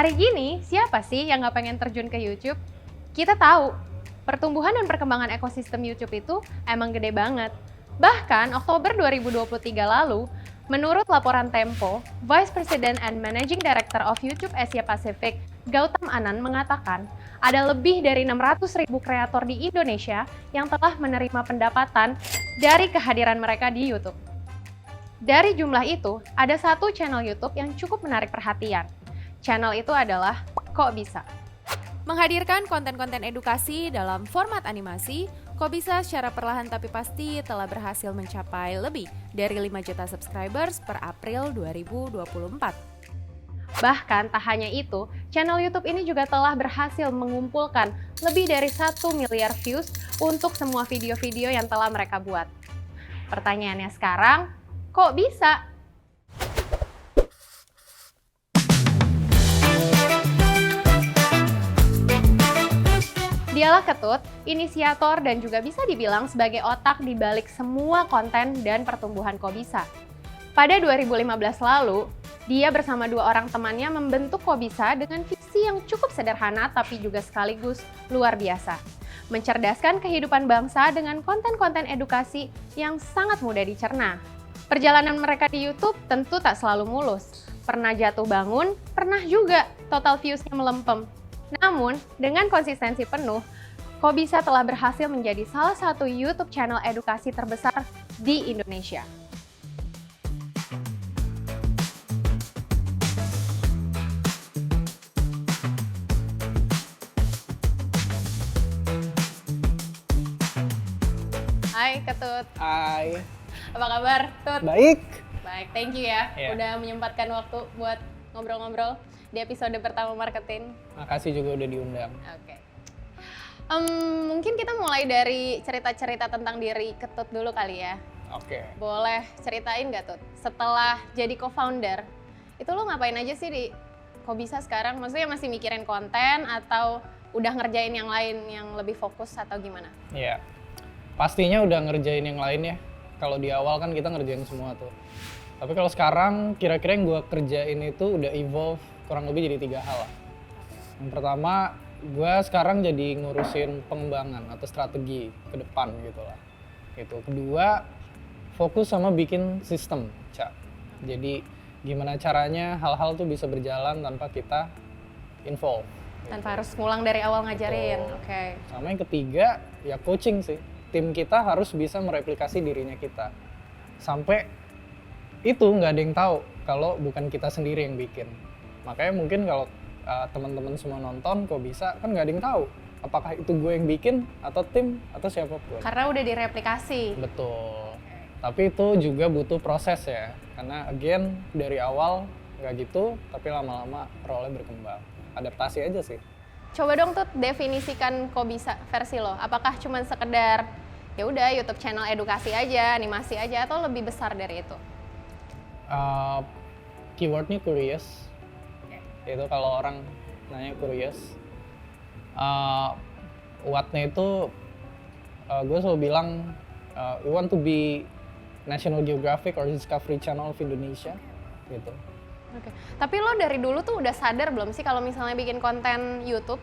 Hari gini, siapa sih yang nggak pengen terjun ke YouTube? Kita tahu, pertumbuhan dan perkembangan ekosistem YouTube itu emang gede banget. Bahkan Oktober 2023 lalu, menurut laporan Tempo, Vice President and Managing Director of YouTube Asia Pacific, Gautam Anand mengatakan, ada lebih dari 600.000 kreator di Indonesia yang telah menerima pendapatan dari kehadiran mereka di YouTube. Dari jumlah itu, ada satu channel YouTube yang cukup menarik perhatian. Channel itu adalah Kok Bisa. Menghadirkan konten-konten edukasi dalam format animasi, Kok Bisa secara perlahan tapi pasti telah berhasil mencapai lebih dari 5 juta subscribers per April 2024. Bahkan tak hanya itu, channel YouTube ini juga telah berhasil mengumpulkan lebih dari 1 miliar views untuk semua video-video yang telah mereka buat. Pertanyaannya sekarang, kok bisa? Dialah Ketut, inisiator dan juga bisa dibilang sebagai otak di balik semua konten dan pertumbuhan Kok Bisa. Pada 2015 lalu, dia bersama 2 orang temannya membentuk Kok Bisa dengan visi yang cukup sederhana tapi juga sekaligus luar biasa. Mencerdaskan kehidupan bangsa dengan konten-konten edukasi yang sangat mudah dicerna. Perjalanan mereka di YouTube tentu tak selalu mulus. Pernah jatuh bangun, pernah juga total views-nya melempem. Namun, dengan konsistensi penuh, Kok Bisa telah berhasil menjadi salah satu YouTube channel edukasi terbesar di Indonesia. Hai Ketut, Hai, apa kabar Tut? baik. Baik, thank you ya Iya. udah menyempatkan waktu buat ngobrol-ngobrol di episode pertama marketing. Makasih juga udah diundang. Oke. Mungkin kita mulai dari cerita-cerita tentang diri Ketut dulu kali ya. Oke. Boleh ceritain nggak Tut? Setelah jadi co-founder, itu lo ngapain aja sih di Kok Bisa sekarang? Maksudnya masih mikirin konten atau udah ngerjain yang lain yang lebih fokus atau gimana? Iya. Pastinya udah ngerjain yang lain ya. Kalau di awal kan kita ngerjain semua tuh. Tapi kalau sekarang kira-kira yang gue kerjain itu udah evolve kurang lebih jadi 3 hal lah. Yang pertama, gue sekarang jadi ngurusin pengembangan atau strategi ke depan gitu lah. Itu. Kedua, fokus sama bikin sistem, Cak. Jadi gimana caranya hal-hal tuh bisa berjalan tanpa kita involve. Tanpa harus ngulang dari awal ngajarin. Betul. Oke. Sama yang ketiga, ya coaching sih. Tim kita harus bisa mereplikasi dirinya kita. Sampai itu nggak ada yang tahu kalau bukan kita sendiri yang bikin. Makanya mungkin kalau teman-teman semua nonton Kok Bisa, kan nggak ada yang tahu apakah itu gue yang bikin atau tim atau siapapun. Karena udah direplikasi. Betul. Tapi itu juga butuh proses ya. Karena again dari awal nggak gitu, tapi lama-lama role-nya berkembang. Adaptasi aja sih. Coba dong Tut definisikan Kok Bisa versi lo. Apakah cuma sekedar ya udah YouTube channel edukasi aja, animasi aja atau lebih besar dari itu? Keywordnya curious. Itu kalau orang nanya curious. What-nya itu gue selalu bilang we want to be National Geographic or Discovery Channel of Indonesia gitu. Oke. Tapi lo dari dulu tuh udah sadar belum sih kalau misalnya bikin konten YouTube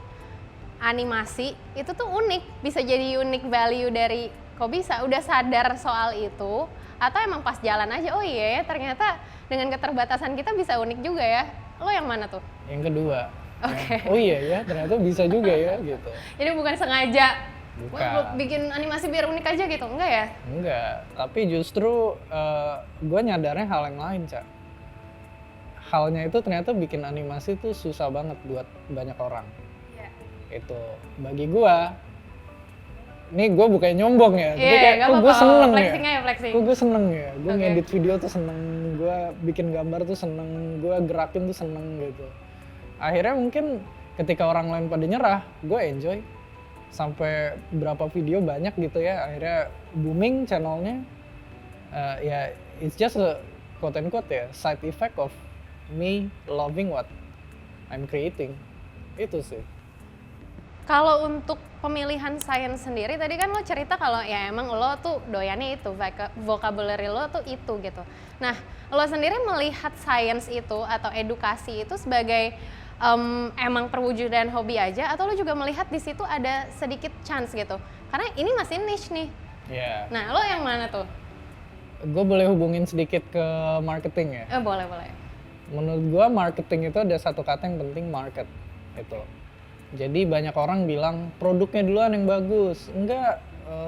animasi itu tuh unik, bisa jadi unique value dari Kok Bisa? Udah sadar soal itu atau emang pas jalan aja, oh iya ya ternyata dengan keterbatasan kita bisa unik juga ya? Lo yang mana tuh? Yang kedua, Oke. oh iya ya ternyata bisa juga ya gitu. Jadi bukan sengaja Bukan. lo bikin animasi biar unik aja gitu, enggak ya? Enggak, tapi justru gue nyadarnya hal yang lain, Cak. Halnya itu ternyata bikin animasi tuh susah banget buat banyak orang. Iya. Itu bagi gue, ini gue bukannya nyombong ya, tapi Iya, kayak nggak kok gue apa-apa. seneng Flexing ya, aja, flexing. kok gue seneng ya, gue Oke. ngedit video tuh seneng, gue bikin gambar tuh seneng, gue gerakin tuh seneng gitu. Akhirnya mungkin ketika orang lain pada nyerah, gue enjoy. Sampai berapa video banyak gitu ya, akhirnya booming channelnya. Ya, it's just a quote and quote ya, side effect of me loving what I'm creating. Itu sih. Kalau untuk pemilihan sains sendiri, tadi kan lo cerita kalau ya emang lo tuh doyannya itu, vocabulary lo tuh itu gitu. Nah, lo sendiri melihat sains itu atau edukasi itu sebagai emang perwujudan hobi aja atau lo juga melihat di situ ada sedikit chance gitu? Karena ini masih niche nih. Iya. Nah, lo yang mana tuh? Gue boleh hubungin sedikit ke marketing ya. Boleh, boleh. Menurut gue marketing itu ada satu kata yang penting, market itu. Jadi banyak orang bilang produknya duluan yang bagus, enggak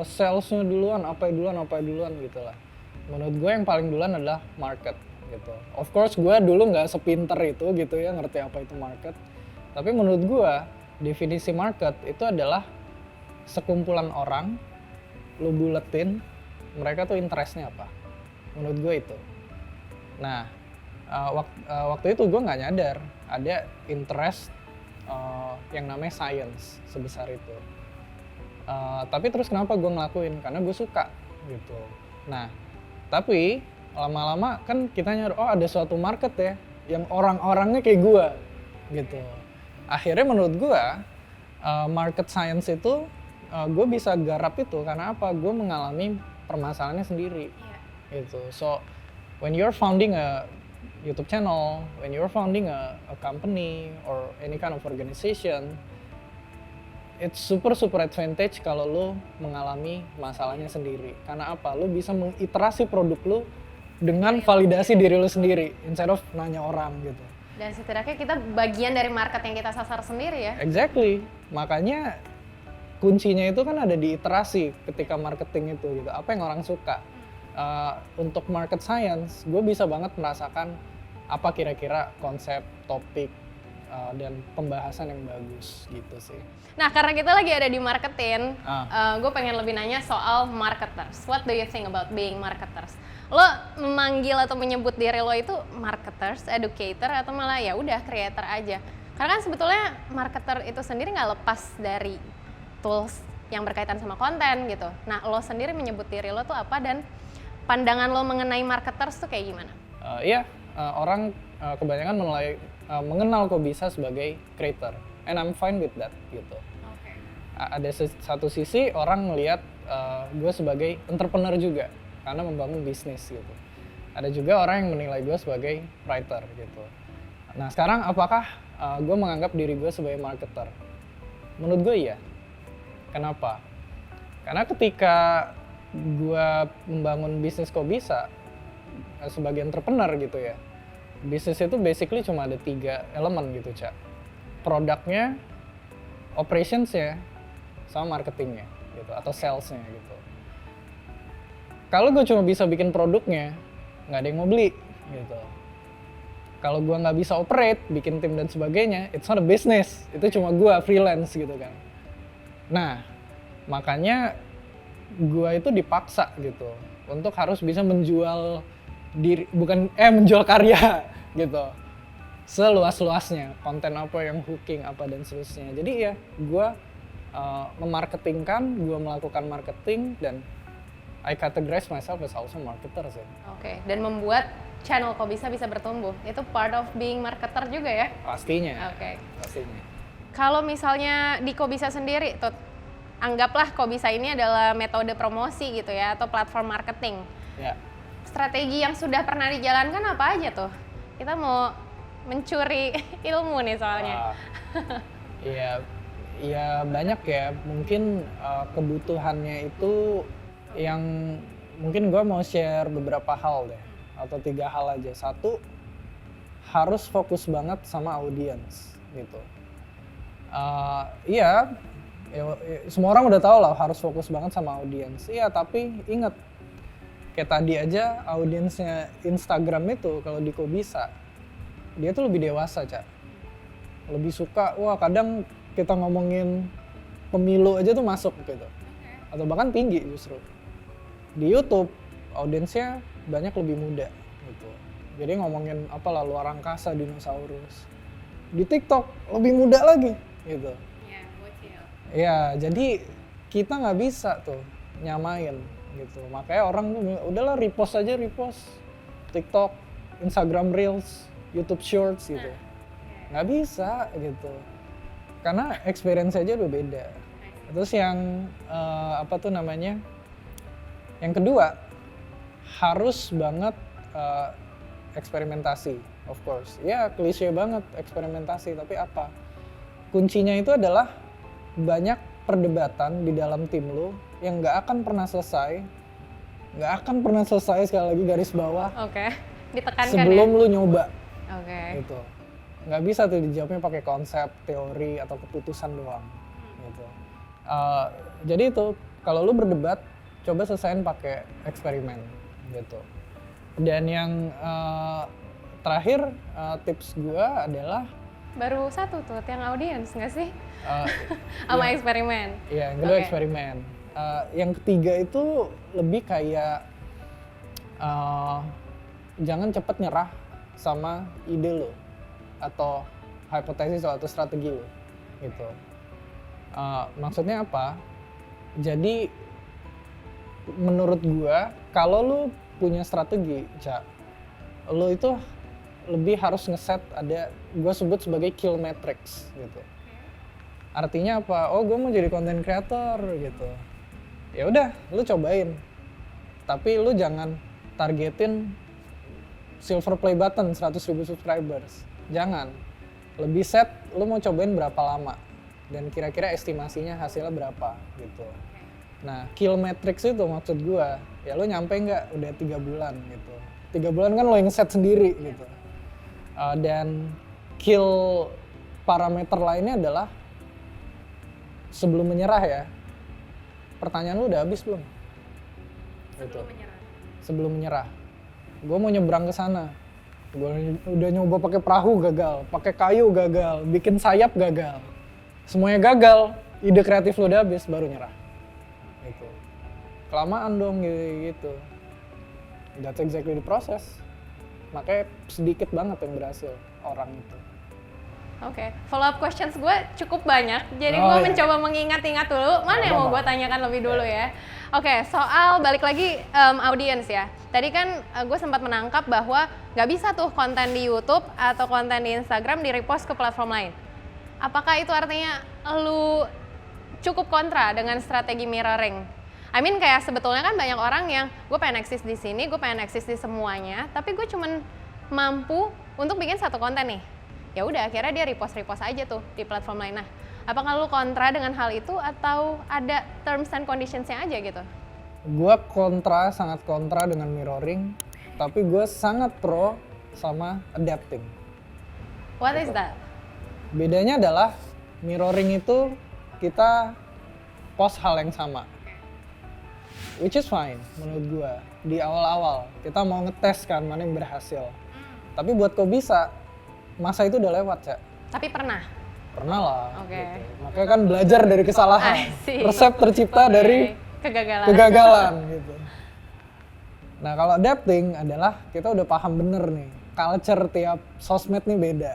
salesnya duluan, apa duluan gitu lah. Menurut gue yang paling duluan adalah market gitu. Of course gue dulu nggak sepinter itu gitu ya ngerti apa itu market. Tapi menurut gue definisi market itu adalah sekumpulan orang, lu buletin mereka tuh interestnya apa. Menurut gue itu. Nah waktu itu gue nggak nyadar ada interest yang namanya science sebesar itu. Tapi terus kenapa gue ngelakuin? Karena gue suka gitu. Nah tapi lama-lama kan kita nyadar, oh ada suatu market ya yang orang-orangnya kayak gue gitu. Akhirnya menurut gue market science itu gue bisa garap itu karena apa? Gue mengalami permasalahannya sendiri gitu. So when you're founding a YouTube channel, when you're founding a company or any kind of organization, it's super advantage kalau lo mengalami masalahnya sendiri. Karena apa? Lo bisa mengiterasi produk lo dengan validasi diri lo sendiri, instead of nanya orang gitu. Dan setidaknya kita bagian dari market yang kita sasar sendiri ya. Exactly. Makanya kuncinya itu kan ada di iterasi ketika marketing itu gitu. Apa yang orang suka. Untuk market science, gue bisa banget merasakan apa kira-kira konsep, topik, dan pembahasan yang bagus gitu sih. Nah, karena kita lagi ada di marketing, gue pengen lebih nanya soal marketers. What do you think about being marketers? Lo memanggil atau menyebut diri lo itu marketers, educator, atau malah ya udah creator aja? Karena kan sebetulnya marketer itu sendiri nggak lepas dari tools yang berkaitan sama konten gitu. Nah, lo sendiri menyebut diri lo tuh apa dan pandangan lo mengenai marketers tuh kayak gimana? Orang kebanyakan mengenal Kobisa sebagai creator, and I'm fine with that gitu. Okay. Ada satu sisi orang melihat gue sebagai entrepreneur juga karena membangun bisnis gitu. Ada juga orang yang menilai gue sebagai writer gitu. Nah sekarang apakah gue menganggap diri gue sebagai marketer? Menurut gue iya. Kenapa? Karena ketika gue membangun bisnis Kobisa sebagai entrepreneur gitu ya, bisnis itu basically cuma ada 3 elemen gitu, Cak. Produknya, operationsnya, sama marketingnya gitu, atau salesnya gitu. Kalau gue cuma bisa bikin produknya, nggak ada yang mau beli gitu. Kalau gue nggak bisa operate, bikin tim dan sebagainya, it's not a business. Itu cuma gue freelance gitu kan. Nah, makanya gue itu dipaksa gitu untuk harus bisa menjual diri, menjual karya gitu seluas-luasnya, konten apa yang hooking apa dan seterusnya. Jadi ya gue memarketingkan, gue melakukan marketing dan I categorize myself as also marketer sih. Oke, dan membuat channel Kobisa bisa bertumbuh, itu part of being marketer juga ya? Pastinya. Oke. Pastinya. Kalau misalnya di Kobisa sendiri, tuh anggaplah Kobisa ini adalah metode promosi gitu ya, atau platform marketing. Ya. Strategi yang sudah pernah dijalankan apa aja tuh? Kita mau mencuri ilmu nih soalnya. Iya banyak ya. Mungkin kebutuhannya itu yang mungkin gue mau share beberapa hal deh, atau 3 hal aja. 1, harus fokus banget sama audiens gitu. Iya, semua orang udah tahu lah harus fokus banget sama audiens. Iya, tapi ingat, kayak tadi aja audiensnya Instagram itu kalau di Kobisa, dia tuh lebih dewasa, Cak. Lebih suka, kadang kita ngomongin pemilu aja tuh masuk gitu. Atau bahkan tinggi justru. Di YouTube, audiensnya banyak lebih muda gitu. Jadi ngomongin apalah luar angkasa, dinosaurus. Di TikTok lebih muda lagi gitu. Ya, jadi kita nggak bisa tuh nyamain gitu. Makanya orang tuh udahlah repost aja, TikTok, Instagram Reels, YouTube Shorts gitu. Nggak bisa gitu. Karena experience aja udah beda. Terus yang yang kedua, harus banget eksperimentasi, of course. Ya klise banget eksperimentasi, tapi apa? Kuncinya itu adalah banyak perdebatan di dalam tim lo yang nggak akan pernah selesai, sekali lagi garis bawah Oke. Ditekankan sebelum ya. lu nyoba. Oke. Gitu. Nggak bisa tuh dijawabnya pakai konsep, teori, atau keputusan doang. Gitu. Jadi itu, kalau lu berdebat, coba selesain pakai eksperimen. Gitu. Dan yang terakhir, tips gua adalah Baru satu tuh, yang audiens nggak sih? ya, Sama eksperimen. Iya, yang kedua Oke. eksperimen. Yang ketiga itu lebih kayak jangan cepat nyerah sama ide lo atau hipotesis atau strategi lo, gitu. Maksudnya apa? Jadi menurut gua kalau lo punya strategi, lo itu lebih harus ngeset ada gua sebut sebagai kill matrix gitu. Artinya apa? Oh, gue mau jadi content creator gitu. Ya udah, lu cobain. Tapi lu jangan targetin silver play button 100.000 subscribers. Jangan. Lebih set, lu mau cobain berapa lama dan kira-kira estimasinya hasilnya berapa gitu. Nah, kill matrix itu maksud gue, ya lu nyampe nggak udah 3 bulan gitu. 3 bulan kan lo yang set sendiri gitu. Dan kill parameter lainnya adalah sebelum menyerah ya, pertanyaan lu udah habis belum? Sebelum menyerah. Gue mau nyebrang ke sana. Gue udah nyoba pakai perahu gagal, pakai kayu gagal, bikin sayap gagal. Semuanya gagal. Ide kreatif lu udah habis, baru nyerah. Gitu. Kelamaan dong gitu. That's exactly the process. Makanya sedikit banget yang berhasil orang itu. Oke, follow up questions gue cukup banyak, jadi Oh, gue iya. mencoba mengingat-ingat dulu mana yang mau gue tanyakan lebih dulu ya. Oke, soal balik lagi audience ya. Tadi kan gue sempat menangkap bahwa nggak bisa tuh konten di YouTube atau konten di Instagram di-repost ke platform lain. Apakah itu artinya lu cukup kontra dengan strategi mirroring? I mean kayak sebetulnya kan banyak orang yang gue pengen eksis di sini, gue pengen eksis di semuanya, tapi gue cuman mampu untuk bikin satu konten nih. Ya udah akhirnya dia repost aja tuh di platform lain. Nah, apakah lu kontra dengan hal itu atau ada terms and conditions-nya aja gitu? Gue sangat kontra dengan mirroring, tapi gue sangat pro sama adapting. What is that? Bedanya adalah mirroring itu kita post hal yang sama, which is fine menurut gue. Di awal-awal kita mau ngetes kan mana yang berhasil. Tapi buat kok bisa, masa itu udah lewat, Cak. Tapi pernah? Pernah lah. Oke. Gitu. Makanya kan belajar dari kesalahan. I see. Resep tercipta dari kegagalan gitu. Nah, kalau adapting adalah kita udah paham bener nih, culture tiap sosmed nih beda.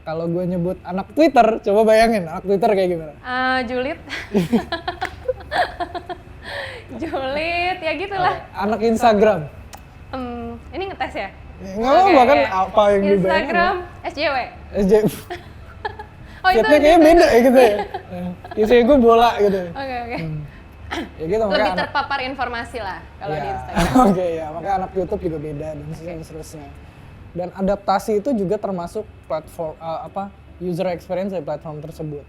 Kalau gue nyebut anak Twitter, coba bayangin anak Twitter kayak gimana? Julid. Julid, ya gitulah. Anak Instagram. Ini ngetes ya? Nggak apa-apa kan apa yang dibayangin. Instagram, SJW. SJ. Oh itu Feednya kayaknya beda ya gitu ya. Isinya gue bola gitu. Oke. Ya gitu Lebih makanya anak. terpapar informasi lah kalau di Ya, Instagram. Oke ya, makanya anak YouTube juga beda dan seterusnya. Dan adaptasi itu juga termasuk platform user experience dari platform tersebut.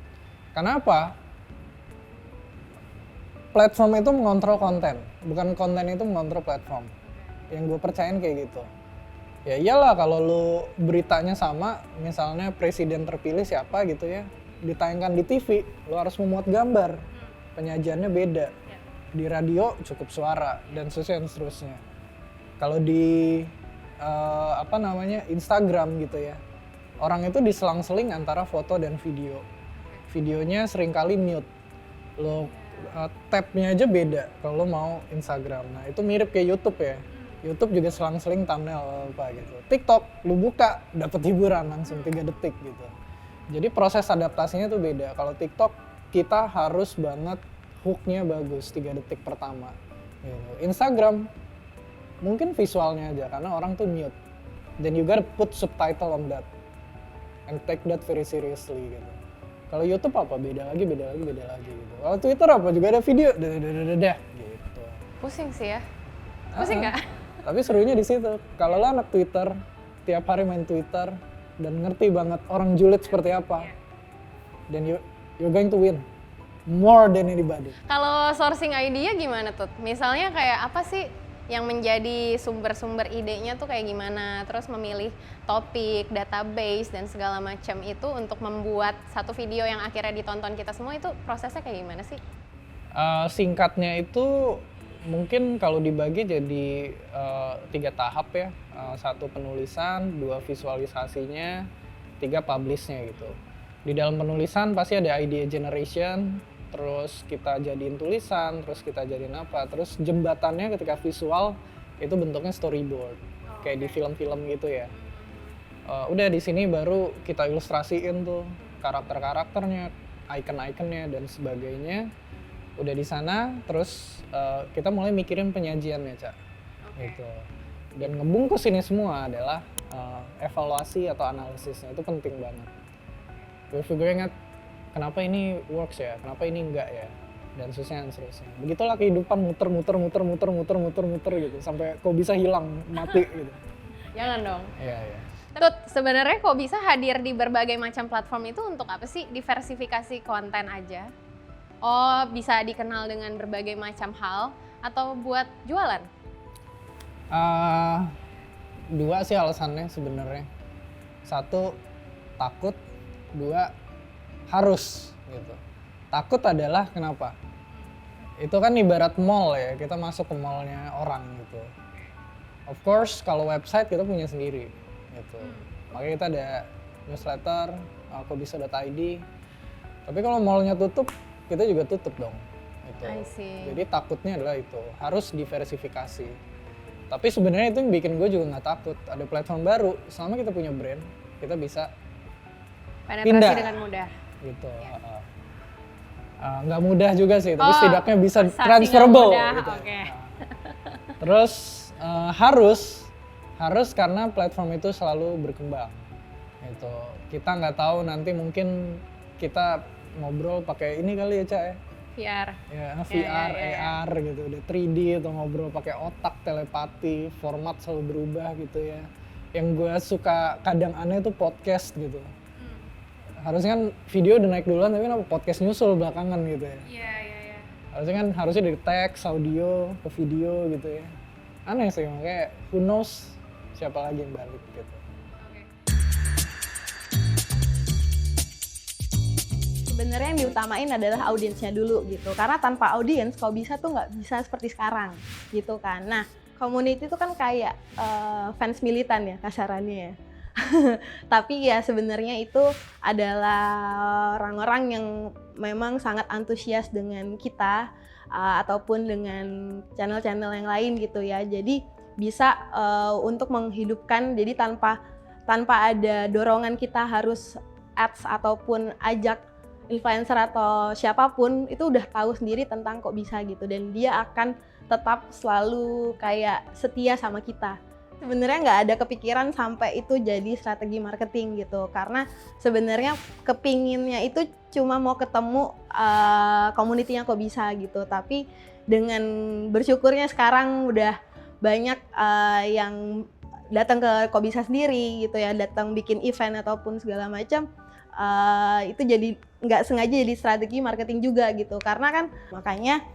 Karena apa? Platform itu mengontrol konten, bukan konten itu mengontrol platform. Yang gue percayain kayak gitu. Ya iyalah kalau lu beritanya sama, misalnya presiden terpilih siapa gitu ya, ditayangkan di TV, lu harus memuat gambar, penyajiannya beda. Di radio cukup suara dan seterusnya. Kalau di Instagram gitu ya, orang itu diselang-seling antara foto dan video. Videonya seringkali mute, lo tab-nya aja beda kalau lo mau Instagram. Nah itu mirip kayak YouTube ya. YouTube juga selang-seling thumbnail apa gitu. TikTok lu buka dapat hiburan langsung 3 detik gitu. Jadi proses adaptasinya tuh beda. Kalau TikTok kita harus banget hook-nya bagus 3 detik pertama. Gitu. Instagram mungkin visualnya aja karena orang tuh mute. Then you gotta put subtitle on that and take that very seriously gitu. Kalau YouTube apa beda lagi gitu. Kalau Twitter apa juga ada video, gitu. Pusing sih ya. Pusing nggak? Tapi serunya di situ. Kalau lo anak Twitter, tiap hari main Twitter dan ngerti banget orang julid seperti apa, then you're going to win more than anybody. Kalau sourcing idea gimana tuh? Misalnya kayak apa sih yang menjadi sumber-sumber idenya tuh kayak gimana? Terus memilih topik, database, dan segala macam itu untuk membuat satu video yang akhirnya ditonton kita semua, itu prosesnya kayak gimana sih? Singkatnya itu mungkin kalau dibagi jadi 3 tahap ya. 1 penulisan, 2 visualisasinya, 3 publishnya gitu. Di dalam penulisan pasti ada idea generation, terus kita jadiin tulisan, terus kita jadiin apa, terus jembatannya ketika visual itu bentuknya storyboard, kayak di film-film gitu ya. Udah di sini baru kita ilustrasiin tuh karakter-karakternya, icon-iconnya dan sebagainya. Udah di sana, terus kita mulai mikirin penyajiannya, Cak. Gitu. Dan ngebungkus ini semua adalah evaluasi atau analisisnya, itu penting banget. We're figuring out kenapa ini works ya, kenapa ini enggak ya, dan seterusnya. Begitulah kehidupan muter gitu, sampai kok bisa hilang, mati gitu. Jangan dong. Iya, iya. Tut, sebenarnya kok bisa hadir di berbagai macam platform itu untuk apa sih? Diversifikasi konten aja? Oh, bisa dikenal dengan berbagai macam hal atau buat jualan? 2 sih alasannya sebenarnya. 1, takut. 2, harus gitu. Takut adalah kenapa? Itu kan ibarat mall ya, kita masuk ke mallnya orang gitu. Of course kalau website kita punya sendiri gitu. Makanya kita ada newsletter, kobisa.id. Tapi kalau mallnya tutup, kita juga tutup dong. Gitu. I see. Jadi takutnya adalah itu, harus diversifikasi. Tapi sebenarnya itu yang bikin gue juga nggak takut. Ada platform baru, selama kita punya brand, kita bisa Penetrasi pindah dengan mudah. Gitu. Nggak mudah juga sih, tapi setidaknya bisa pasti transferable. nggak mudah, Gitu. oke. Terus harus karena platform itu selalu berkembang. Gitu. Kita nggak tahu nanti mungkin kita ngobrol pakai ini kali ya, Cak ya. VR. Ya, VR, AR gitu, udah 3D atau ngobrol pakai otak, telepati, format selalu berubah gitu ya. Yang gue suka kadang aneh tuh podcast gitu. Harusnya kan video udah naik duluan, tapi kenapa podcast nyusul belakangan gitu ya. Iya. Harusnya dari teks, audio, ke video gitu ya. Aneh sih, makanya who knows siapa lagi yang balik gitu. Sebenarnya yang diutamain adalah audiensnya dulu gitu, karena tanpa audiens kok bisa tuh nggak bisa seperti sekarang gitu kan. Nah, community itu kan kayak fans militan ya kasarannya ya. Tapi ya sebenarnya itu adalah orang-orang yang memang sangat antusias dengan kita ataupun dengan channel-channel yang lain gitu ya. Jadi bisa untuk menghidupkan, jadi tanpa ada dorongan kita harus ads ataupun ajak influencer atau siapapun, itu udah tahu sendiri tentang kok bisa gitu, dan dia akan tetap selalu kayak setia sama kita. Sebenarnya nggak ada kepikiran sampai itu jadi strategi marketing gitu, karena sebenarnya kepinginnya itu cuma mau ketemu komunitinya kok bisa gitu. Tapi dengan bersyukurnya sekarang udah banyak yang datang ke kok bisa sendiri gitu ya, datang bikin event ataupun segala macam. Itu jadi nggak sengaja jadi strategi marketing juga gitu, karena kan makanya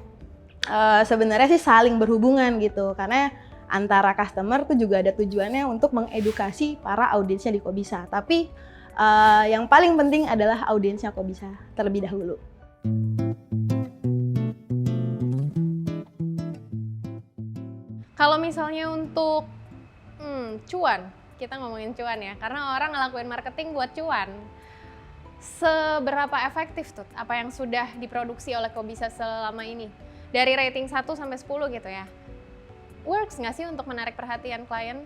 sebenarnya sih saling berhubungan gitu, karena antara customer tuh juga ada tujuannya untuk mengedukasi para audiensnya di kok bisa, tapi yang paling penting adalah audiensnya kok bisa terlebih dahulu. Kalau misalnya untuk cuan, kita ngomongin cuan ya, karena orang ngelakuin marketing buat cuan. Seberapa efektif tuh apa yang sudah diproduksi oleh kok bisa selama ini? Dari rating 1 sampai 10 gitu ya. Works nggak sih untuk menarik perhatian klien?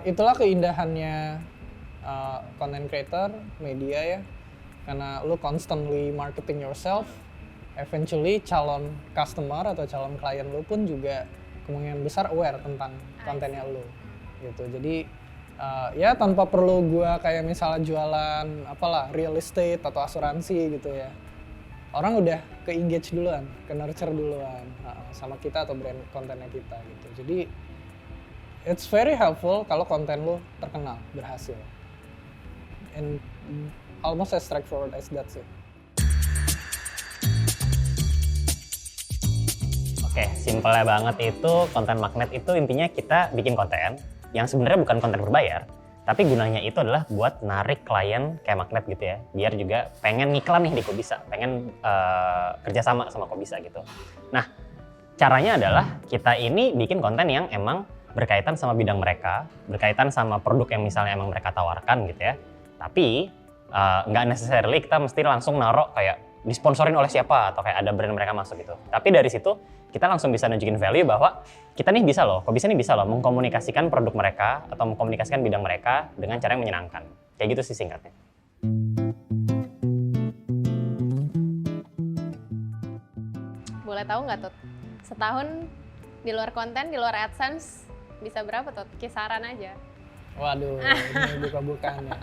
Itulah keindahannya content creator, media ya. Karena lu constantly marketing yourself, eventually calon customer atau calon klien lu pun juga kemungkinan besar aware tentang kontennya lu. Gitu. Jadi ya tanpa perlu gua kayak misalnya jualan apalah real estate atau asuransi gitu ya. orang udah ke-engage duluan, ke-nurture duluan sama kita atau brand kontennya kita gitu. Jadi it's very helpful kalau konten lu terkenal, berhasil. And almost as straightforward as that sih. Oke, simpelnya banget itu konten magnet itu intinya kita bikin konten yang sebenarnya bukan konten berbayar, tapi gunanya itu adalah buat narik klien kayak magnet gitu ya, biar juga pengen ngiklan nih di Kobisa, pengen kerjasama sama Kobisa gitu. Nah, caranya adalah kita ini bikin konten yang emang berkaitan sama bidang mereka, berkaitan sama produk yang misalnya emang mereka tawarkan gitu ya. Tapi nggak necessarily kita mesti langsung naruh kayak disponsorin oleh siapa atau kayak ada brand mereka masuk gitu. Tapi dari situ kita langsung bisa nunjukin value bahwa kita nih bisa loh, Kobisa nih bisa loh mengkomunikasikan produk mereka atau mengkomunikasikan bidang mereka dengan cara yang menyenangkan. Kayak gitu sih singkatnya. Boleh tahu nggak Tut? Setahun di luar konten, di luar AdSense bisa berapa Tut? Kisaran aja. Waduh, ini buka-bukaan ya.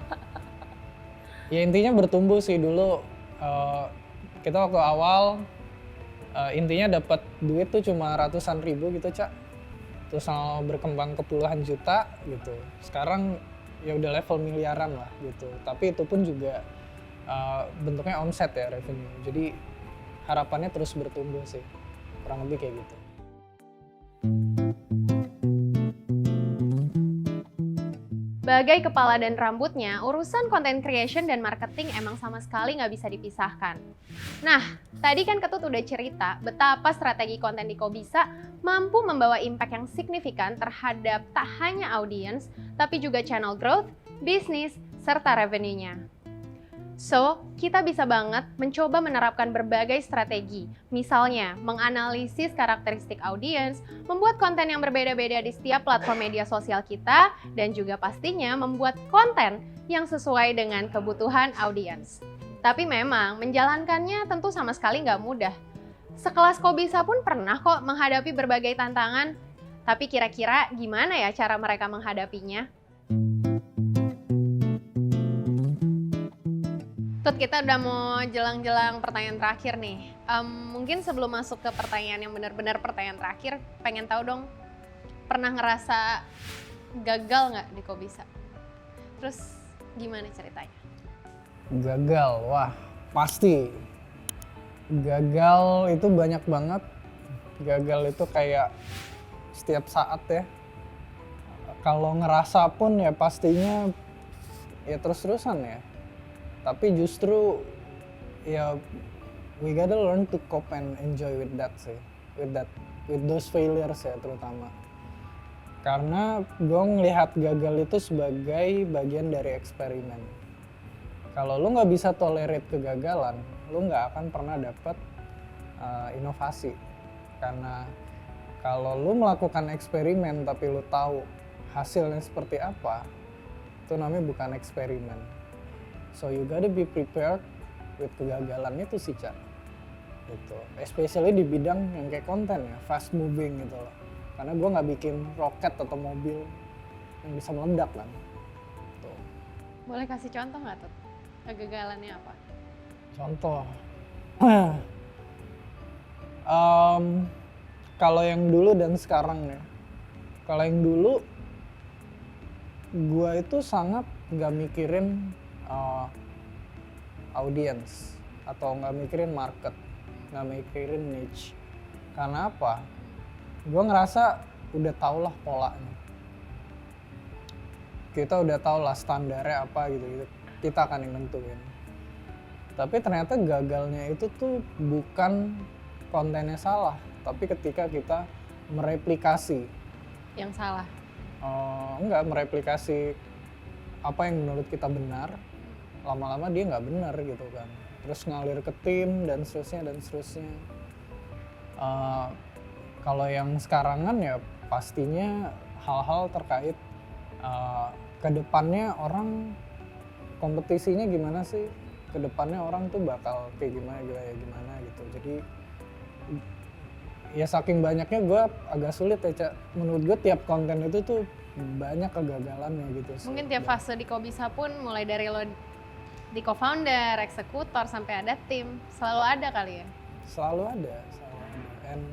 Ya intinya bertumbuh sih dulu. Kita waktu awal intinya dapat duit tuh cuma ratusan ribu gitu, Cak. Terus berkembang ke puluhan juta gitu. Sekarang ya udah level miliaran lah gitu. Tapi itu pun juga bentuknya omset ya, revenue. Jadi harapannya terus bertumbuh sih. Kurang lebih kayak gitu. Bagai kepala dan rambutnya, urusan content creation dan marketing emang sama sekali nggak bisa dipisahkan. Nah, tadi kan Ketut udah cerita betapa strategi konten di Kobisa mampu membawa impact yang signifikan terhadap tak hanya audiens, tapi juga channel growth, bisnis, serta revenue-nya. So, kita bisa banget mencoba menerapkan berbagai strategi. Misalnya, menganalisis karakteristik audiens, membuat konten yang berbeda-beda di setiap platform media sosial kita, dan juga pastinya membuat konten yang sesuai dengan kebutuhan audiens. Tapi memang, menjalankannya tentu sama sekali nggak mudah. Sekelas Kobisa pun pernah kok menghadapi berbagai tantangan. Tapi kira-kira gimana ya cara mereka menghadapinya? Tut, kita udah mau jelang-jelang pertanyaan terakhir nih. Mungkin sebelum masuk ke pertanyaan yang benar-benar pertanyaan terakhir, pengen tahu dong, pernah ngerasa gagal nggak di Kobisa? Terus gimana ceritanya? Gagal, wah pasti. Gagal itu banyak banget. Gagal itu kayak setiap saat ya. Kalau ngerasa pun ya pastinya ya terus-terusan ya. Tapi justru ya we gotta learn to cope and enjoy with that sih, with those failures ya terutama. Karena gue ngelihat gagal itu sebagai bagian dari eksperimen. Kalau lu nggak bisa tolerate kegagalan, lu nggak akan pernah dapat inovasi. Karena kalau lu melakukan eksperimen tapi lu tahu hasilnya seperti apa, itu namanya bukan eksperimen. So you gotta be prepared with kegagalan itu sih, Cak. Gitu. Especially di bidang yang kayak konten ya, fast moving gitu loh. Karena gue nggak bikin roket atau mobil yang bisa meledak kan. Tuh. Boleh kasih contoh nggak Tut? Kegagalannya apa? Contoh. Kalau yang dulu dan sekarang ya. Kalau yang dulu, gue itu sangat nggak mikirin audience atau nggak mikirin market, nggak mikirin niche. Karena apa? Gue ngerasa udah tau lah polanya. Kita udah tau lah standarnya apa gitu. Kita akan yang nentuin. Tapi ternyata gagalnya itu tuh bukan kontennya salah, tapi ketika kita mereplikasi. Yang salah? Enggak, mereplikasi apa yang menurut kita benar. Lama-lama dia nggak benar gitu kan, terus ngalir ke tim dan seterusnya. Kalau yang sekarangan ya pastinya hal-hal terkait kedepannya orang kompetisinya gimana sih, kedepannya orang tuh bakal kayak gimana gitu. Jadi ya saking banyaknya gue agak sulit ya, Cak. Menurut gue tiap konten itu tuh banyak kegagalannya gitu sih. Mungkin tiap fase di Kobisa pun mulai dari lo Di co-founder, eksekutor, sampai ada tim, selalu ada kali ya? Selalu ada. And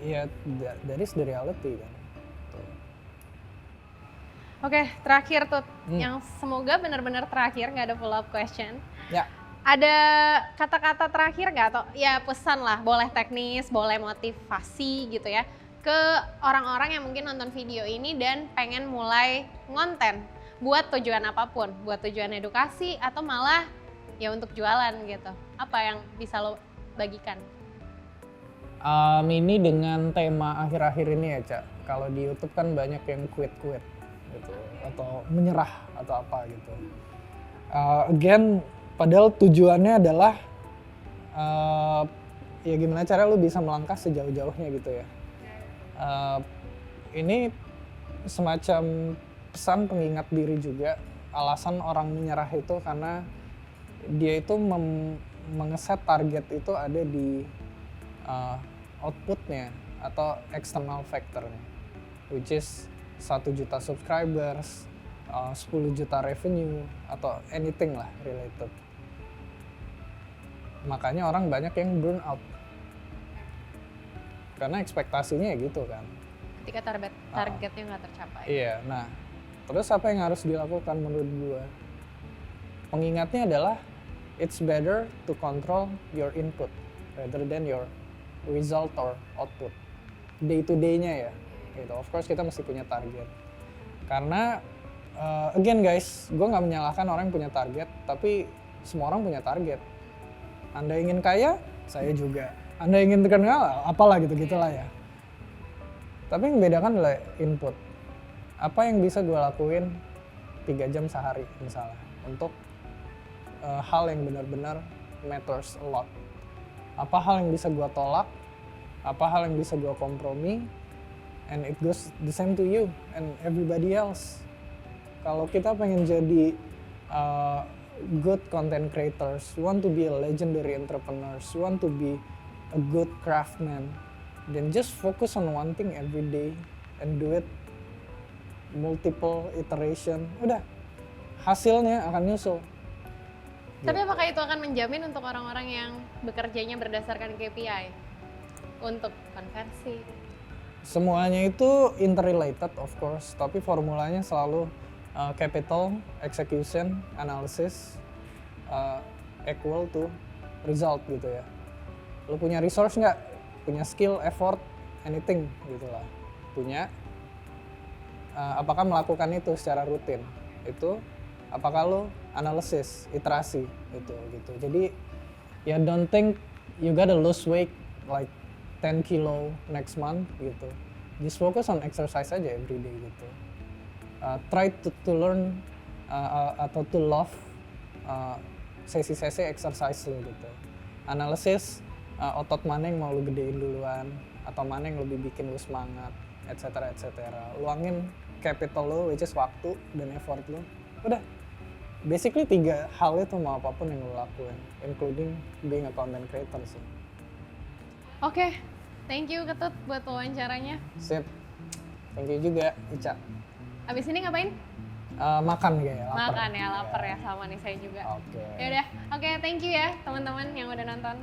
ya, that is the reality kan. Tuh. Oke, terakhir tuh, yang semoga benar-benar terakhir, nggak ada follow up question. Ya. Ada kata-kata terakhir nggak, atau ya pesan lah, boleh teknis, boleh motivasi gitu ya, ke orang-orang yang mungkin nonton video ini dan pengen mulai ngonten buat tujuan apapun, buat tujuan edukasi atau malah ya untuk jualan gitu. Apa yang bisa lo bagikan? Ini dengan tema akhir-akhir ini ya, Cak. Kalau di YouTube kan banyak yang quit gitu, atau menyerah atau apa gitu. Again, padahal tujuannya adalah ya gimana cara lu bisa melangkah sejauh-jauhnya gitu ya. Ini semacam pesan pengingat diri juga. Alasan orang menyerah itu karena dia itu mengeset target itu ada di outputnya atau external factornya, which is 1 juta subscribers, 10 juta revenue, atau anything lah related. Makanya orang banyak yang burn out. Karena ekspektasinya ya gitu kan. Ketika targetnya nggak tercapai. Iya, nah terus apa yang harus dilakukan menurut gua? Pengingatnya adalah it's better to control your input rather than your result or output. Day to day-nya ya. Gitu. Of course kita mesti punya target. Karena again guys, gua nggak menyalahkan orang yang punya target, tapi semua orang punya target. Anda ingin kaya, saya juga. Anda ingin terkenal, apalah gitu-gitulah ya. Tapi yang membedakan adalah input. Apa yang bisa gue lakuin 3 jam sehari misalnya untuk hal yang benar-benar matters a lot. Apa hal yang bisa gue tolak, apa hal yang bisa gue kompromi, and it goes the same to you and everybody else. Kalau kita pengen jadi good content creators, want to be a legendary entrepreneurs, want to be a good craftsman, then just focus on one thing every day and do it multiple iteration, udah hasilnya akan nyusul. Tapi apakah itu akan menjamin untuk orang-orang yang bekerjanya berdasarkan KPI untuk konversi? Semuanya itu interrelated of course, tapi formulanya selalu capital, execution, analysis equal to result gitu ya. Lu punya resource nggak? Punya skill, effort, anything gitu lah. Punya. Apakah melakukan itu secara rutin? Itu apakah lo analisis, iterasi gitu. Jadi ya don't think you gotta lose weight like 10 kilo next month gitu. Just focus on exercise aja every day gitu. Try to learn atau to love sesi-sesi exercise lo gitu. Analisis otot mana yang mau lo gedein duluan atau mana yang lebih bikin lo semangat, etc. Luangin capital lo, which is waktu dan effort lo. Udah, basically 3 hal itu mau apapun yang lo lakuin, including being a content creator sih. Oke, thank you Ketut buat wawancaranya. Sip, thank you juga Ica. Abis ini ngapain? Makan kayaknya, lapar. Makan ya, lapar ya, sama nih saya juga. Oke. Yaudah, oke, thank you ya teman-teman yang udah nonton.